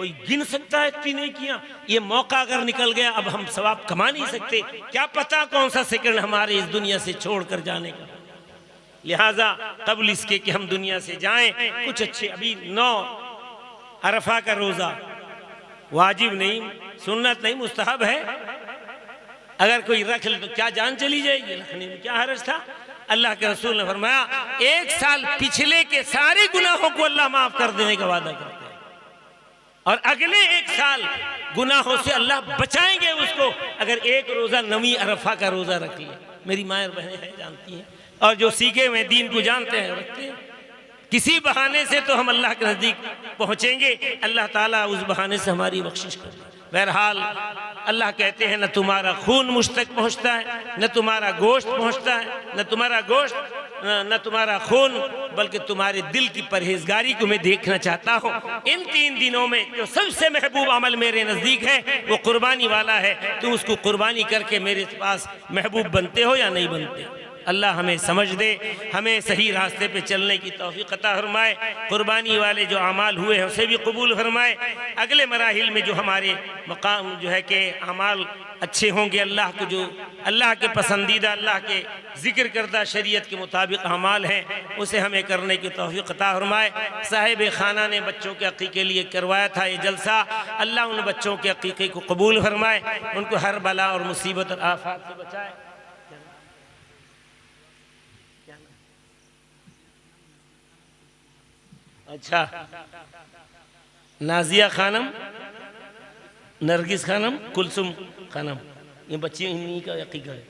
کوئی گن سکتا ہے اتنی نیکیاں؟ یہ موقع اگر نکل گیا اب ہم ثواب کما نہیں سکتے، کیا پتا کون سا سیکنڈ ہمارے اس دنیا سے چھوڑ کر جانے کا۔ لہٰذا قبل اس کے کہ ہم دنیا سے جائیں کچھ اچھے، ابھی 9 عرفہ کا روزہ واجب نہیں، سنت نہیں، مستحب ہے، اگر کوئی رکھ لے تو کیا جان چلی جائے گی؟ رکھنے میں کیا حرج تھا؟ اللہ کے رسول نے فرمایا 1 سال پچھلے کے سارے گناہوں کو اللہ معاف کر دینے کا وعدہ کرتے ہیں، اور اگلے 1 سال گناہوں سے اللہ بچائیں گے اس کو اگر ایک روزہ 9 عرفہ کا روزہ رکھ لے۔ میری مائیں اور بہنیں ہیں جانتی ہیں، اور جو سیکھے ہوئے دین کو جانتے ہیں رکھتے ہیں۔ کسی بہانے سے تو ہم اللہ کے نزدیک پہنچیں گے، اللہ تعالیٰ اس بہانے سے ہماری بخشش کرے۔ بہرحال اللہ کہتے ہیں نہ تمہارا خون مجھ تک پہنچتا ہے، نہ تمہارا گوشت پہنچتا ہے، نہ تمہارا خون، بلکہ تمہارے دل کی پرہیزگاری کو میں دیکھنا چاہتا ہوں۔ ان 3 دنوں میں جو سب سے محبوب عمل میرے نزدیک ہے وہ قربانی والا ہے، تو اس کو قربانی کر کے میرے پاس محبوب بنتے ہو یا نہیں بنتے؟ اللہ ہمیں سمجھ دے، ہمیں صحیح راستے پہ چلنے کی توفیق عطا فرمائے، قربانی والے جو اعمال ہوئے ہیں اسے بھی قبول فرمائے۔ اگلے مراحل میں جو ہمارے مقام جو ہے کہ اعمال اچھے ہوں گے، اللہ کو جو اللہ کے پسندیدہ، اللہ کے ذکر کردہ شریعت کے مطابق اعمال ہیں، اسے ہمیں کرنے کی توفیق عطا فرمائے۔ صاحب خانہ نے بچوں کے عقیقے کے لیے کروایا تھا یہ جلسہ، اللہ ان بچوں کے عقیقے کو قبول فرمائے، ان کو ہر بلا اور مصیبت اور آفات سے بچائے۔ اچھا، نازیہ خانم، نرگس خانم، کلثوم خانم، یہ بچی انہی کا عقیقہ ہے،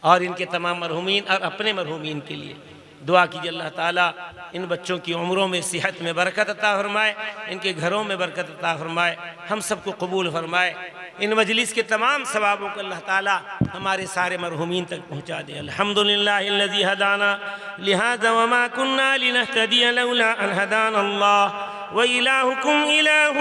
اور ان کے تمام مرحومین اور اپنے مرحومین کے لیے دعا کیجئے اللہ تعالیٰ ان بچوں کی عمروں میں صحت میں برکت عطا فرمائے، ان کے گھروں میں برکت عطا فرمائے، ہم سب کو قبول فرمائے۔ ان مجلس کے تمام ثوابوں کو اللہ تعالیٰ ہمارے سارے مرحومین تک پہنچا دے۔ الحمدللہ الذی ہدانا لہذا وما کننا لنہتدی لولا ان ہدانا اللہ وإلہکم الہ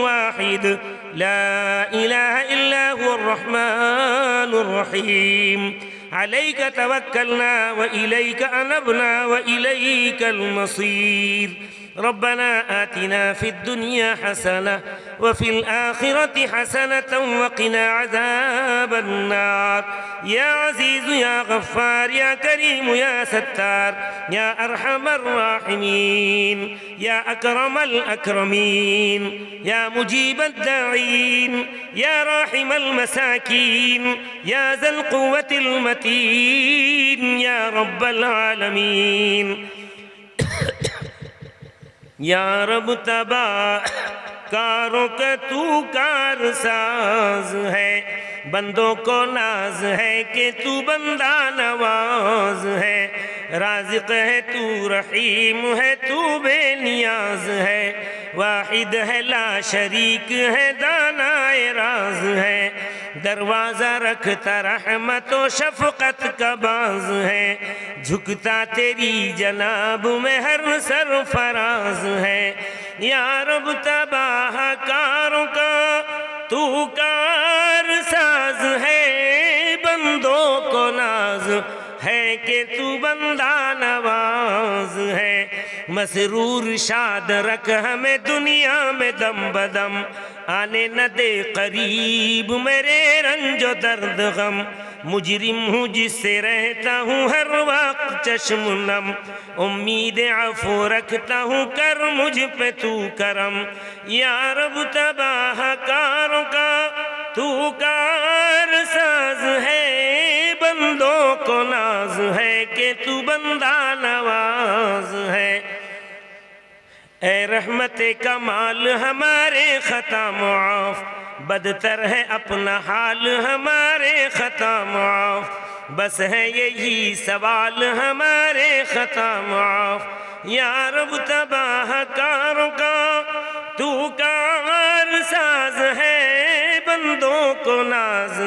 واحد لا الہ الا هو الرحمن الرحیم علیک توکلنا وإلیک انبنا وإلیک المصیر ربنا آتنا فی الدنیا حسنة وفي الآخرة حسنة وقنا عذاب النار یا عزیز یا غفار یا کریم یا ستار یا ارحم الراحمین یا اکرم الاکرمین یا مجیب الداعین یا راحم المساکین یا ذا القوة المتین یا رب العالمین۔ یا رب تباہ کاروں کا تو کار ساز ہے، بندوں کو ناز ہے کہ تو بندہ نواز ہے، رازق ہے تو رحیم ہے تو بے نیاز ہے، واحد ہے لا شریک ہے دانائے راز ہے، دروازہ رکھتا رحمت و شفقت کا باز ہے، جھکتا تیری جناب میں ہر سرفراز ہے۔ یا رب تباہ کاروں کا تو کار ساز ہے، بندوں کو ناز ہے کہ تو بندہ نواز ہے، مسرور شاد رکھ ہمیں دنیا میں دم بدم، آنے نہ دے قریب میرے رنج و درد غم، مجرم ہوں جس سے رہتا ہوں ہر وقت چشم نم، امید عفو رکھتا ہوں کر مجھ پہ تو کرم۔ یا رب تباہ کاروں کا تو کار ساز ہے، بندوں کو ناز ہے کہ تو بندہ نواز ہے۔ اے رحمت کمال ہمارے خطا معاف، بدتر ہے اپنا حال ہمارے خطا معاف، بس ہے یہی سوال ہمارے خطا معاف۔ یا رب تباہ کاروں کا تو کار ساز ہے، بندوں کو ناز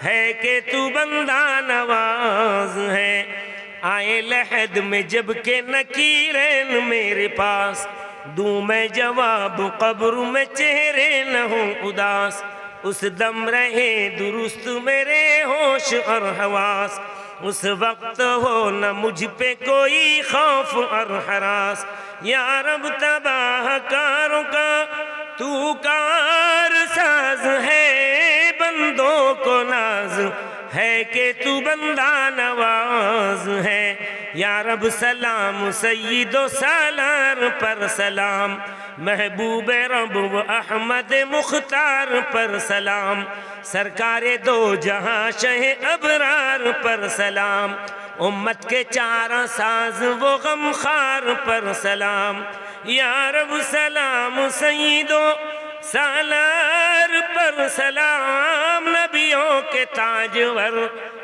ہے کہ تو بندہ نواز ہے۔ آئے لحد میں جب کہ نکیرین میرے پاس، دوں میں جواب قبر میں چہرے نہ ہوں اداس، اس دم رہے درست میرے ہوش اور حواس، اس وقت ہو نہ مجھ پہ کوئی خوف اور ہراس۔ یا رب تباہ کاروں کا تو کار ساز ہے بندوں کو ناز ہے کہ تو بندہ نواز ہے یا رب سلام سید و سالار پر سلام محبوب رب و احمد مختار پر سلام سرکار دو جہاں شہ ابرار پر سلام امت کے چارہ ساز وہ غمخوار پر سلام یا رب سلام سید و سالار پر سلام نبیوں کے تاجور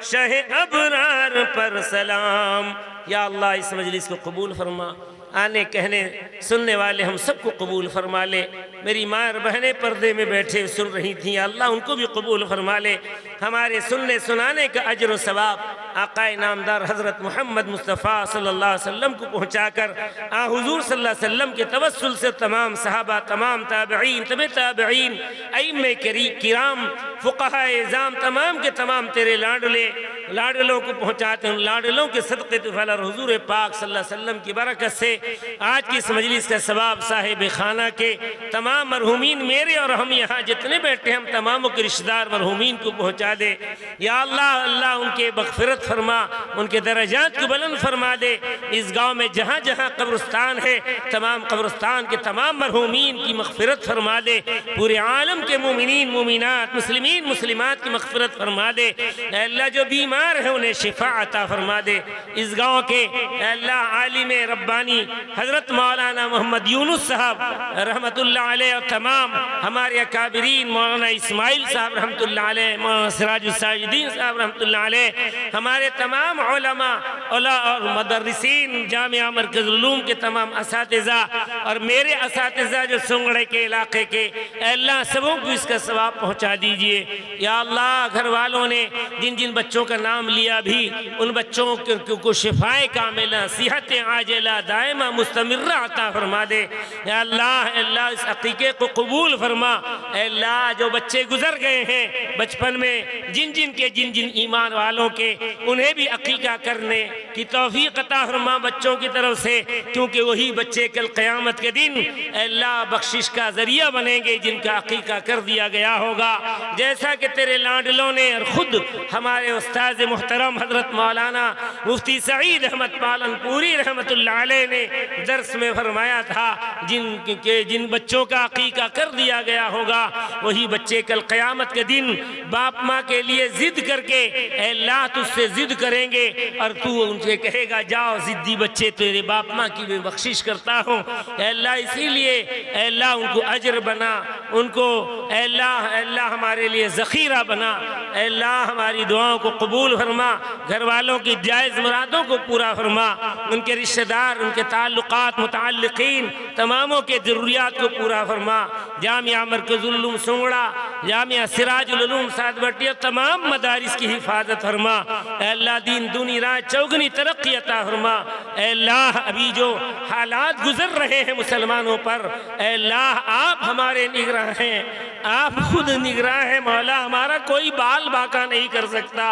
شہ ابرار پر سلام یا اللہ اس مجلس کو قبول فرما آنے کہنے سننے والے ہم سب کو قبول فرما لے میری ماں اور بہنیں پردے میں بیٹھے سن رہی تھیں اللہ ان کو بھی قبول فرما لے ہمارے سننے سنانے کا اجر و ثواب آقا نامدار حضرت محمد مصطفیٰ صلی اللہ علیہ وسلم کو پہنچا کر حضور صلی اللہ علیہ وسلم کے توسل سے تمام صحابہ تمام تابعین طب تابعین ائمہ کرام فقہاء اعظام تمام کے تمام تیرے لاڈلوں کو پہنچاتے ہیں لاڈلوں کے صدقے فضل حضور پاک صلی اللہ علیہ وسلم کی برکت سے آج کی اس مجلس کا ثواب صاحب خانہ کے تمام مرحومین میرے اور ہم یہاں جتنے بیٹھے ہم تماموں کے رشتہ دار مرحومین کو پہنچا دے یا اللہ ان کے مغفرت فرما ان کے درجات کو بلند فرما دے اس گاؤں میں جہاں جہاں قبرستان ہے تمام قبرستان کے تمام مرحومین کی مغفرت فرما دے پورے عالم کے مومنین مومنات مسلمین مسلمات کی مغفرت فرما دے اے اللہ جو بیمار ہیں انہیں شفا عطا فرما دے اس گاؤں کے اے اللہ عالم ربانی حضرت مولانا محمد یونس صاحب رحمت اللہ علیہ اور تمام ہمارے اکابرین مولانا اسماعیل صاحب رحمت اللہ علیہ مولانا سراج الساجدین صاحب رحمت اللہ علیہ ہمارے تمام علماء اور مدرسین جامعہ مرکز العلوم کے تمام اساتذہ اور میرے اساتذہ جو سنگڑے کے علاقے کے اے اللہ سبوں کو اس کا ثواب پہنچا دیجئے یا اللہ گھر والوں نے جن جن بچوں کا نام لیا بھی ان بچوں کو شفائے کاملہ صحت عاجلہ دائمہ مستمرہ عطا فرما دے یا اللہ اس عقیقے کو قبول فرما اے اللہ جو بچے گزر گئے ہیں بچپن میں جن جن ایمان والوں کے انہیں بھی عقیقہ کرنے کی توفیق عطا فرما بچوں کی طرف سے کیونکہ وہی بچے کل قیامت کے دن اے اللہ بخشش کا ذریعہ بنیں گے جن کا عقیقہ کر دیا گیا ہوگا جیسا کہ تیرے لاڈلوں نے اور خود ہمارے استاذ محترم حضرت مولانا مفتی سعید احمد پالن پوری رحمت اللہ علیہ نے درس میں فرمایا تھا جن بچوں کا عقیقہ کر دیا گیا ہوگا وہی بچے کل قیامت کے دن باپ ماں کے لیے ضد کر کے اے اللہ تجھ سے ضد کریں گے اور تو ان سے کہے گا جاؤ ضدی بچے تیرے باپ ماں کی میں بخشش کرتا ہوں اے اللہ اسی لیے اے اللہ ان کو اجر بنا ان کو اے اللہ ہمارے لیے ذخیرہ بنا اے اللہ ہماری دعاؤں کو قبول فرما گھر والوں کی جائز مرادوں کو پورا فرما ان کے رشتہ دار ان کے تعلقات متعلقین تماموں کے ضروریات کو پورا فرما جامعہ مرکز العلوم سنگڑا جامعہ سراج العلوم سعد بٹی اور تمام مدارس کی حفاظت فرما اے اللہ دین دونی رات چوگنی ترقی عطا فرما اے اللہ ابھی جو حالات گزر رہے ہیں مسلمانوں پر اے اللہ آپ ہمارے نگراں ہیں آپ خود نگراں ہیں مولا ہمارا کوئی بال باقا نہیں کر سکتا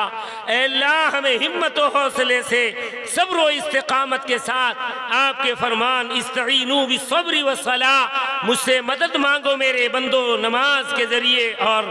اے اللہ ہمیں ہمت و حوصلے سے صبر و استقامت کے ساتھ آپ کے فرمان استعینوا بالصبر والصلاۃ مجھ سے مدد مانگو میرے بندو نماز کے ذریعے اور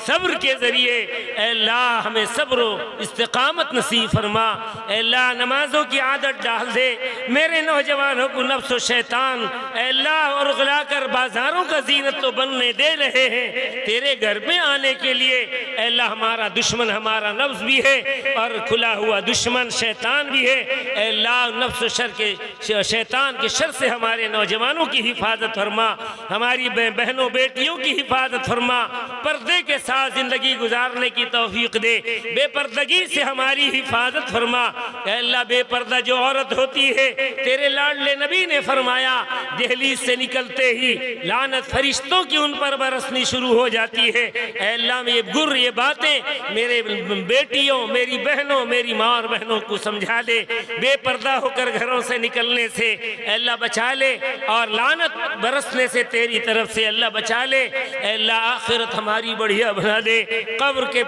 صبر کے ذریعے اے اللہ ہمیں صبر و استقامت نصیب فرما اے اللہ نمازوں کی عادت ڈال دے میرے نوجوانوں کو نفس و شیطان اے اللہ اور اغلا کر بازاروں کا زینت تو بننے دے رہے ہیں تیرے گھر میں آنے کے لیے اے اللہ ہمارا دشمن ہمارا نفس بھی ہے اور کھلا ہوا دشمن شیطان بھی ہے اے اللہ نفس و شر کے شیطان کے شر سے ہمارے نوجوانوں کی حفاظت فرما ہماری بہنوں بیٹیوں کی حفاظت فرما پردے کے ساتھ زندگی گزارنے کی توفیق دے بے پردگی سے ہماری حفاظت فرما اے اللہ بے پردہ جو عورت ہوتی ہے تیرے لاڈلے نبی نے فرمایا دہلیز سے نکلتے ہی لعنت فرشتوں کی ان پر برسنی شروع شروع ہو جاتی ہے، اے اللہ میں یہ گر یہ باتیں میرے بیٹیوں، میری بہنوں، میری ماں اور بہنوں کو سمجھا دے، بے پردہ ہو کر گھروں سے نکلنے سے اے اللہ بچا لے، اور لعنت برسنے سے تیری طرف سے اللہ بچا لے، اے اللہ آخرت ہماری بڑھیا بنا دے، قبر کے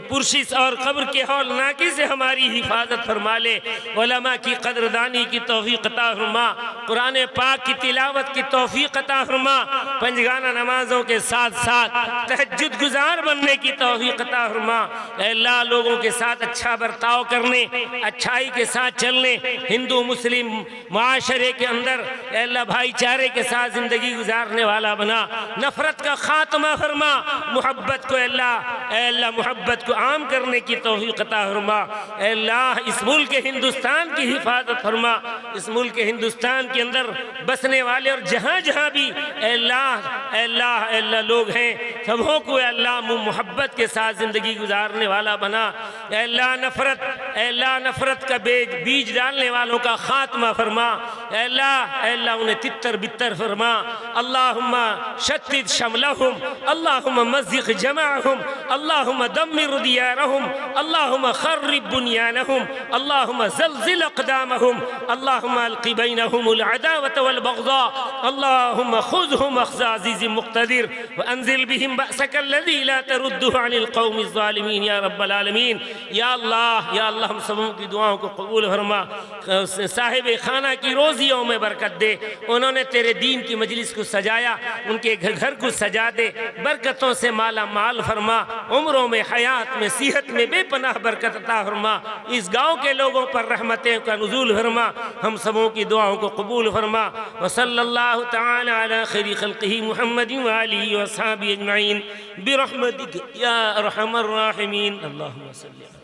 پرشش اور قبر کے ہولناکی سے ہماری حفاظت فرما لے، علماء کی قدردانی کی توفیق عطا فرما، قرآن پاک کی تلاوت کی توفیق عطا فرما، پنجگانہ نمازوں کے ساتھ ساتھ تہجد گزار بننے کی توفیق عطا فرما، اے اللہ لوگوں کے ساتھ اچھا برتاؤ کرنے، اچھائی کے ساتھ چلنے، ہندو مسلم معاشرے کے اندر اے اللہ بھائی چارے کے ساتھ زندگی گزارنے والا بنا، نفرت کا خاتمہ فرما، محبت کو اے اللہ محبت کو عام کرنے کی توفیق عطا فرما، اے اللہ اس ملک ہندوستان کی حفاظت فرما، اس ملک ہندوستان کے اندر بسنے والے اور جہاں جہاں بھی اے اللہ لوگ ہیں سبوں کو اے اللہ محبت کے ساتھ زندگی گزارنے والا بنا، اے اللہ نفرت کا بیج ڈالنے والوں کا خاتمہ فرما، اے اللہ انہیں تتر بتر فرما، اللہم شتت شملہم، اللہم مزق جمعہم، اللہم دمر دیارہم، اللہم خرب بنیانہم، اللہم زلزل اقدامہم، اللہم القی بینہم العداوة والبغضاء، اللہم خذہم اخذ عزیز مقتدر وانزل بہم بأسک الذی لا تردہ عن القوم الظالمین یا رب العالمین۔ یا اللہ ہم سبوں کی دعاؤں کو قبول فرما، صاحب خانہ کی روزیوں میں برکت دے، انہوں نے تیرے دین کی مجلس کو سجایا، ان کے گھر کو سجا دے، برکتوں سے مالا مال فرما، عمروں میں حیات میں صحت میں بے پناہ برکت عطا فرما، اس گاؤں کے لوگوں پر رحمتیں کا نزول فرما، ہم سبوں کی دعاؤں کو قبول فرما، وصلی اللہ تعالی علی خیر خلقہ محمد وآلہ وصحابہ اجمعین برحمتک یا ارحم الراحمین، اللہم صلی اللہ